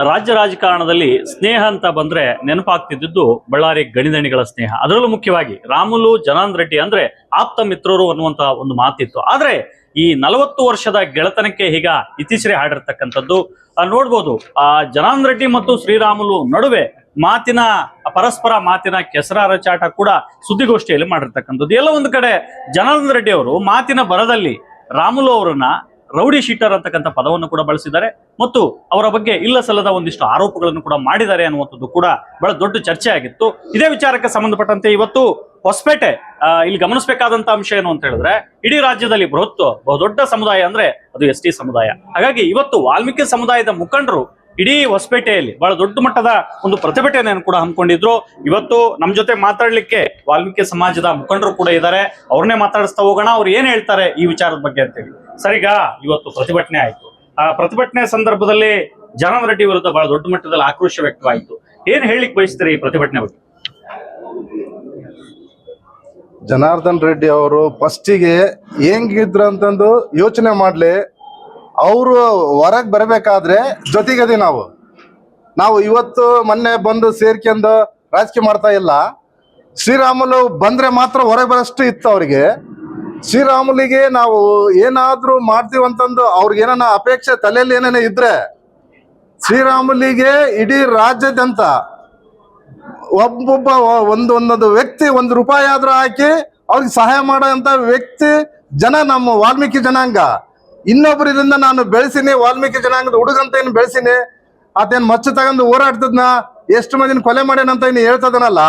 ರಾಜ್ಯ ರಾಜಕಾರಣದಲ್ಲಿ ಸ್ನೇಹ ಅಂತ ಬಂದ್ರೆ ನೆನಪಾಗ್ತಿದ್ದು ಬಳ್ಳಾರಿ ಗಣಿದಣಿಗಳ ಸ್ನೇಹ. ಅದರಲ್ಲೂ ಮುಖ್ಯವಾಗಿ ರಾಮುಲು ಜನಾರ್ದನ್ ರೆಡ್ಡಿ ಅಂದ್ರೆ ಆಪ್ತ ಮಿತ್ರರು ಅನ್ನುವಂತ ಒಂದು ಮಾತಿತ್ತು. ಆದ್ರೆ ಈ 40 ವರ್ಷದ ಗೆಳೆತನಕ್ಕೆ ಈಗ ಇತಿಶ್ರೀ ಹಾಡಿರ್ತಕ್ಕಂಥದ್ದು ನೋಡ್ಬೋದು. ಜನಾರ್ದನ್ ರೆಡ್ಡಿ ಮತ್ತು ಶ್ರೀರಾಮುಲು ನಡುವೆ ಪರಸ್ಪರ ಮಾತಿನ ಕೆಸರಾರಚಾಟ ಕೂಡ ಸುದ್ದಿಗೋಷ್ಠಿಯಲ್ಲಿ ಮಾಡಿರ್ತಕ್ಕಂಥದ್ದು. ಎಲ್ಲ ಒಂದು ಕಡೆ ಜನಾರ್ದನ್ ರೆಡ್ಡಿ ಅವರು ಮಾತಿನ ಬರದಲ್ಲಿ ರಾಮುಲು ಅವರನ್ನ ರೌಡಿ ಶೀಟರ್ ಅಂತಕ್ಕಂಥ ಪದವನ್ನು ಕೂಡ ಬಳಸಿದ್ದಾರೆ ಮತ್ತು ಅವರ ಬಗ್ಗೆ ಇಲ್ಲ ಸಲ್ಲದ ಒಂದಿಷ್ಟು ಆರೋಪಗಳನ್ನು ಕೂಡ ಮಾಡಿದ್ದಾರೆ ಅನ್ನುವಂಥದ್ದು ಕೂಡ ಬಹಳ ದೊಡ್ಡ ಚರ್ಚೆ ಆಗಿತ್ತು. ಇದೇ ವಿಚಾರಕ್ಕೆ ಸಂಬಂಧಪಟ್ಟಂತೆ ಇವತ್ತು ಹೊಸಪೇಟೆ ಇಲ್ಲಿ ಗಮನಿಸಬೇಕಾದಂತ ಅಂಶ ಏನು ಅಂತ ಹೇಳಿದ್ರೆ, ಇಡೀ ರಾಜ್ಯದಲ್ಲಿ ಬಹುದೊಡ್ಡ ಸಮುದಾಯ ಅಂದ್ರೆ ಅದು ಎಸ್ ಟಿ ಸಮುದಾಯ. ಹಾಗಾಗಿ ಇವತ್ತು ವಾಲ್ಮೀಕಿ ಸಮುದಾಯದ ಮುಖಂಡರು ಇಡೀ ಹೊಸಪೇಟೆಯಲ್ಲಿ ಬಹಳ ದೊಡ್ಡ ಮಟ್ಟದ ಒಂದು ಪ್ರತಿಭಟನೆಯನ್ನು ಕೂಡ ಹಮ್ಮಿಕೊಂಡಿದ್ರು. ಇವತ್ತು ನಮ್ಮ ಜೊತೆ ಮಾತಾಡ್ಲಿಕ್ಕೆ ವಾಲ್ಮೀಕಿ ಸಮಾಜದ ಮುಖಂಡರು ಕೂಡ ಇದ್ದಾರೆ. ಅವ್ರನ್ನೇ ಮಾತಾಡಿಸ್ತಾ ಹೋಗೋಣ, ಅವ್ರು ಏನ್ ಹೇಳ್ತಾರೆ ಈ ವಿಚಾರದ ಬಗ್ಗೆ ಅಂತೇಳಿ. ಸರಿಗ ಇವತ್ತು ಪ್ರತಿಭಟನೆ ಆಯ್ತು. ಆ ಪ್ರತಿಭಟನೆ ಸಂದರ್ಭದಲ್ಲಿ ಜನಾರ್ದನ್ ರೆಡ್ಡಿ ವಿರುದ್ಧ ಬಹಳ ದೊಡ್ಡ ಮಟ್ಟದಲ್ಲಿ ಆಕ್ರೋಶ ವ್ಯಕ್ತವಾಯಿತು. ಏನ್ ಹೇಳಿಕ್ ಬಯಸ್ತೀರಿ ಈ ಪ್ರತಿಭಟನೆ ಬಗ್ಗೆ? ಜನಾರ್ದನ್ ರೆಡ್ಡಿ ಅವರು ಫಸ್ಟಿಗೆ ಹೆಂಗಿದ್ರು ಅಂತಂದು ಯೋಚನೆ ಮಾಡ್ಲಿ. ಅವರು ಹೊರಗೆ ಬರಬೇಕಾದ್ರೆ ಜೊತೆಗದಿ ನಾವು ಇವತ್ತು ಮೊನ್ನೆ ಬಂದು ಸೇರ್ಕೊಂಡು ರಾಜಕೀಯ ಮಾಡ್ತಾ ಇಲ್ಲ. ಶ್ರೀರಾಮುಲು ಬಂದ್ರೆ ಮಾತ್ರ ಹೊರಗೆ ಬರೋಷ್ಟು ಇತ್ತು ಅವ್ರಿಗೆ. ಶ್ರೀರಾಮುಲಿಗೆ ನಾವು ಏನಾದ್ರೂ ಮಾಡ್ತೀವಿ ಅಂತಂದು ಅವ್ರಿಗೆ ಏನಾನ ಅಪೇಕ್ಷೆ ತಲೆಯಲ್ಲಿ ಏನೇನ ಇದ್ರೆ, ಶ್ರೀರಾಮುಲಿಗೆ ಇಡೀ ರಾಜ್ಯದಂತ ಒಬ್ಬೊಬ್ಬ ಒಂದೊಂದು ವ್ಯಕ್ತಿ ₹1 ಆದ್ರೂ ಹಾಕಿ ಅವ್ರಿಗೆ ಸಹಾಯ ಮಾಡೋಂಥ ವ್ಯಕ್ತಿ ನಮ್ಮ ವಾಲ್ಮೀಕಿ ಜನಾಂಗ. ಇನ್ನೊಬ್ಬರಿಂದ ನಾನು ಬೆಳೆಸಿನಿ, ವಾಲ್ಮೀಕಿ ಜನಾಂಗದ ಹುಡುಗಂತ ಏನು ಬೆಳೆಸಿನಿ, ಆತೇನು ಮಚ್ಚು ತಗೊಂಡು ಹೋರಾಡ್ತದ್ನ, ಎಷ್ಟು ಮಂದಿನ ಕೊಲೆ ಮಾಡ್ಯಾನಂತ ಇನ್ನು ಹೇಳ್ತದನಲ್ಲ,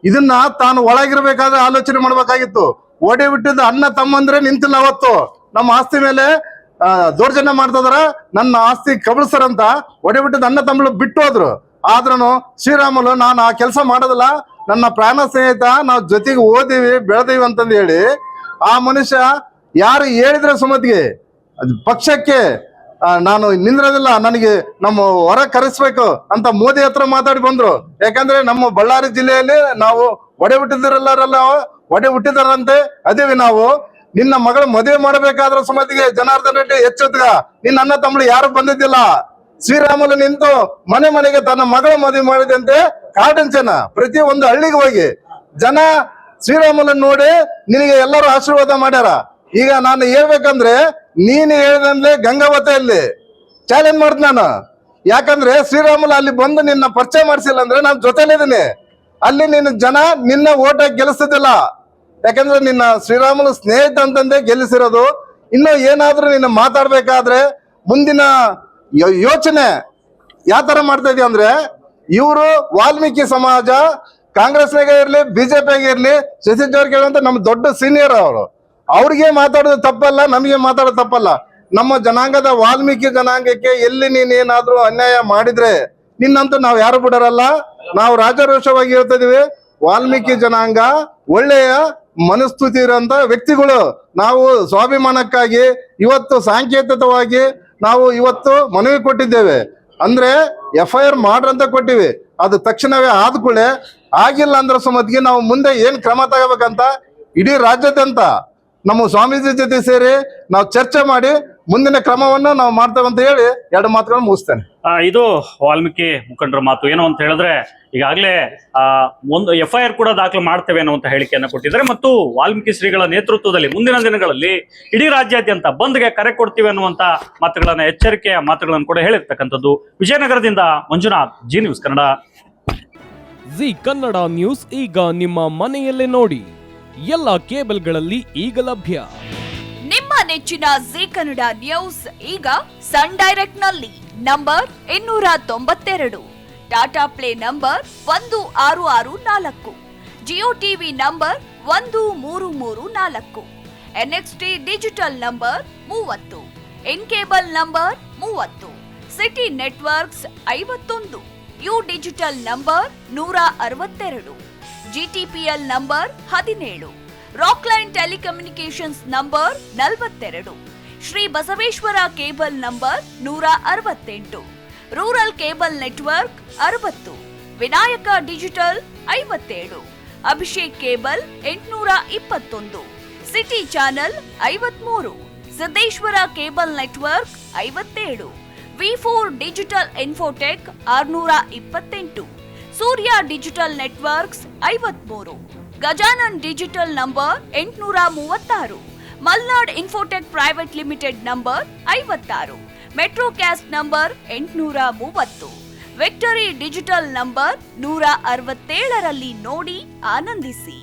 ಇದನ್ನ ತಾನು ಒಳಗಿರ್ಬೇಕಾದ್ರೆ ಆಲೋಚನೆ ಮಾಡ್ಬೇಕಾಗಿತ್ತು. ಓಡಿ ಬಿಟ್ಟಿದ್ದ ಅಣ್ಣ ತಮ್ಮಂದ್ರೆ ನಿಂತಿಲ್ಲ. ಅವತ್ತು ನಮ್ಮ ಆಸ್ತಿ ಮೇಲೆ ದೌರ್ಜನ್ಯ ಮಾಡ್ತದಾರ, ನನ್ನ ಆಸ್ತಿ ಕಬಳಿಸ್ತಾರಂತ ಓಡಿ ಬಿಟ್ಟಿದ್ದ ಅಣ್ಣ ತಮ್ಮಳು ಬಿಟ್ಟು ಹೋದ್ರು. ಆದ್ರೂ ಶ್ರೀರಾಮುಲು ನಾನು ಆ ಕೆಲಸ ಮಾಡೋದಿಲ್ಲ, ನನ್ನ ಪ್ರಾಣ ಸ್ನೇಹಿತ, ನಾವು ಜೊತೆಗೆ ಓದಿವಿ ಬೆಳೆದೀವಿ ಅಂತಂದು ಹೇಳಿ ಆ ಮನುಷ್ಯ ಯಾರು ಹೇಳಿದ್ರೆ ಸುಮತಿಗೆ ಪಕ್ಷಕ್ಕೆ ನಾನು ನಿಂದ್ರೋದಿಲ್ಲ, ನನಗೆ ನಮ್ಮ ಹೊರ ಕರೆಸ್ಬೇಕು ಅಂತ ಮೋದಿ ಹತ್ರ ಮಾತಾಡಿ ಬಂದ್ರು. ಯಾಕಂದ್ರೆ ನಮ್ಮ ಬಳ್ಳಾರಿ ಜಿಲ್ಲೆಯಲ್ಲಿ ನಾವು ಒಡೆ ಹುಟ್ಟಿದಾರಂತೆ ಅದೇವಿ ನಾವು. ನಿನ್ನ ಮಗಳ ಮದುವೆ ಮಾಡಬೇಕಾದ್ರ ಸುಮತಿಗೆ ಜನಾರ್ದನ್ ರೆಡ್ಡಿ ಎಚ್ಚೆತ್ಗ, ನಿನ್ನ ಅಣ್ಣ ತಮ್ಮಳು ಯಾರು ಬಂದಿದ್ದಿಲ್ಲ. ಶ್ರೀರಾಮುಲು ನಿಂತು ಮನೆಗೆ ತನ್ನ ಮಗಳ ಮದುವೆ ಮಾಡಿದಂತೆ ಕಾಟನ್ ಜನ ಪ್ರತಿ ಒಂದು ಹಳ್ಳಿಗೆ ಹೋಗಿ ಜನ ಶ್ರೀರಾಮುಲನ್ ನೋಡಿ ನಿನಗೆ ಎಲ್ಲರೂ ಆಶೀರ್ವಾದ ಮಾಡ್ಯಾರ. ಈಗ ನಾನು ಹೇಳ್ಬೇಕಂದ್ರೆ ನೀನು ಹೇಳಿದಂದ್ರೆ ಗಂಗಾವತಿಯಲ್ಲಿ ಚಾಲೆಂಜ್ ಮಾಡ್ತೀನಿ ನಾನು. ಯಾಕಂದ್ರೆ ಶ್ರೀರಾಮುಲು ಅಲ್ಲಿ ಬಂದು ನಿನ್ನ ಪರಿಚಯ ಮಾಡಿಸಿಲ್ಲ ಅಂದ್ರೆ ನಾನು ಜೊತೆಲಿದ್ದೀನಿ. ಅಲ್ಲಿ ಜನ ನಿನ್ನ ಓಟ ಗೆಲ್ಲಿಸೋದಿಲ್ಲ. ಯಾಕಂದ್ರೆ ನಿನ್ನ ಶ್ರೀರಾಮುಲು ಸ್ನೇಹಿತ ಅಂತಂದೇ ಗೆಲ್ಲಿಸಿರೋದು. ಇನ್ನು ಏನಾದ್ರೂ ನಿನ್ನ ಮಾತಾಡ್ಬೇಕಾದ್ರೆ ಮುಂದಿನ ಯೋಚನೆ ಯಾವ ತರ ಮಾಡ್ತಾ ಇದೀಯ ಅಂದ್ರೆ, ಇವರು ವಾಲ್ಮೀಕಿ ಸಮಾಜ ಕಾಂಗ್ರೆಸ್ನಾಗೆ ಇರ್ಲಿ ಬಿಜೆಪಿಯಾಗೆ ಇರ್ಲಿ, ಶಶಿ ಜಾರಕಿಹೊಳಿ ಅಂತ ನಮ್ಮ ದೊಡ್ಡ ಸೀನಿಯರ್ ಅವರು. ಅವ್ರಿಗೆ ಮಾತಾಡೋದು ತಪ್ಪಲ್ಲ, ನಮಗೆ ಮಾತಾಡೋದು ತಪ್ಪಲ್ಲ. ನಮ್ಮ ಜನಾಂಗದ ವಾಲ್ಮೀಕಿ ಜನಾಂಗಕ್ಕೆ ಎಲ್ಲಿ ನೀನೇನಾದ್ರೂ ಅನ್ಯಾಯ ಮಾಡಿದ್ರೆ ನಿನ್ನಂತೂ ನಾವು ಯಾರು ಬಿಡರಲ್ಲ. ನಾವು ರಾಜರೋಷವಾಗಿ ಹೇಳ್ತಿದೀವಿ, ವಾಲ್ಮೀಕಿ ಜನಾಂಗ ಒಳ್ಳೆಯ ಮನಸ್ಥಿತಿ ಇರೋಂತ ವ್ಯಕ್ತಿಗಳು. ನಾವು ಸ್ವಾಭಿಮಾನಕ್ಕಾಗಿ ಇವತ್ತು ಸಾಂಕೇತಿಕವಾಗಿ ನಾವು ಇವತ್ತು ಮನವಿ ಕೊಟ್ಟಿದ್ದೇವೆ. ಅಂದ್ರೆ FIR ಮಾಡ್ರಂತ ಕೊಟ್ಟಿವಿ, ಅದು ತಕ್ಷಣವೇ ಆದ್ಕೂಳೆ ಆಗಿಲ್ಲ ಅಂದ್ರೆ ಸುಮತಿಗೆ ನಾವು ಮುಂದೆ ಏನ್ ಕ್ರಮ ತಗೋಬೇಕಂತ ಇಡೀ ರಾಜ್ಯದಂತ ನಮ್ಮ ಸ್ವಾಮೀಜಿ ಜೊತೆ ಸೇರಿ ನಾವು ಚರ್ಚೆ ಮಾಡಿ ಮುಂದಿನ ಕ್ರಮವನ್ನು ನಾವು ಮಾಡ್ತೇವೆ ಅಂತ ಹೇಳಿ 2 ಮಾತುಗಳನ್ನು ಮುಗಿಸ್ತೇನೆ. ಇದು ವಾಲ್ಮೀಕಿ ಮುಖಂಡರ ಮಾತು. ಏನು ಅಂತ ಹೇಳಿದ್ರೆ, ಈಗಾಗಲೇ ಒಂದು FIR ಕೂಡ ದಾಖಲು ಮಾಡ್ತೇವೆ ಅನ್ನುವಂತ ಹೇಳಿಕೆಯನ್ನು ಕೊಟ್ಟಿದ್ದಾರೆ ಮತ್ತು ವಾಲ್ಮೀಕಿ ಶ್ರೀಗಳ ನೇತೃತ್ವದಲ್ಲಿ ಮುಂದಿನ ದಿನಗಳಲ್ಲಿ ಇಡೀ ರಾಜ್ಯಾದ್ಯಂತ ಬಂದ್ಗೆ ಕರೆ ಕೊಡ್ತೀವಿ ಅನ್ನುವಂತ ಮಾತುಗಳನ್ನ, ಎಚ್ಚರಿಕೆಯ ಮಾತುಗಳನ್ನು ಕೂಡ ಹೇಳಿರ್ತಕ್ಕಂಥದ್ದು. ವಿಜಯನಗರದಿಂದ ಮಂಜುನಾಥ್, ಜಿ ನ್ಯೂಸ್ ಕನ್ನಡ. ಜಿ ಕನ್ನಡ ನ್ಯೂಸ್ ಈಗ ನಿಮ್ಮ ಮನೆಯಲ್ಲೇ ನೋಡಿ. ಎಲ್ಲ ಕೇಬಲ್ಗಳಲ್ಲಿ ಈಗ ಲಭ್ಯ. ನಿಮ್ಮ ನೆಚ್ಚಿನ ಜಿ ಕನ್ನಡ ನ್ಯೂಸ್ ಈಗ ಸನ್ ಡೈರೆಕ್ಟ್ ನಲ್ಲಿ number 292, Tata play number 1664, Jio TV number 1334, NXT digital number 30, in cable number 30, city networks 51, U digital number 162, GTPL number 17, Rockline telecommunications number 42, Shri Basaveshwara cable number 168, rural cable network 60, Vinayaka digital 57, Abhishek cable 821, city channel 53, Siddeshwara cable network 57, V4 digital Infotech 628, Surya digital networks 53, Gajanan digital number 836, Malnad infotech private limited number 56, Metrocast number 830, victory digital number 167ರಲ್ಲಿ ನೋಡಿ ಆನಂದಿಸಿ.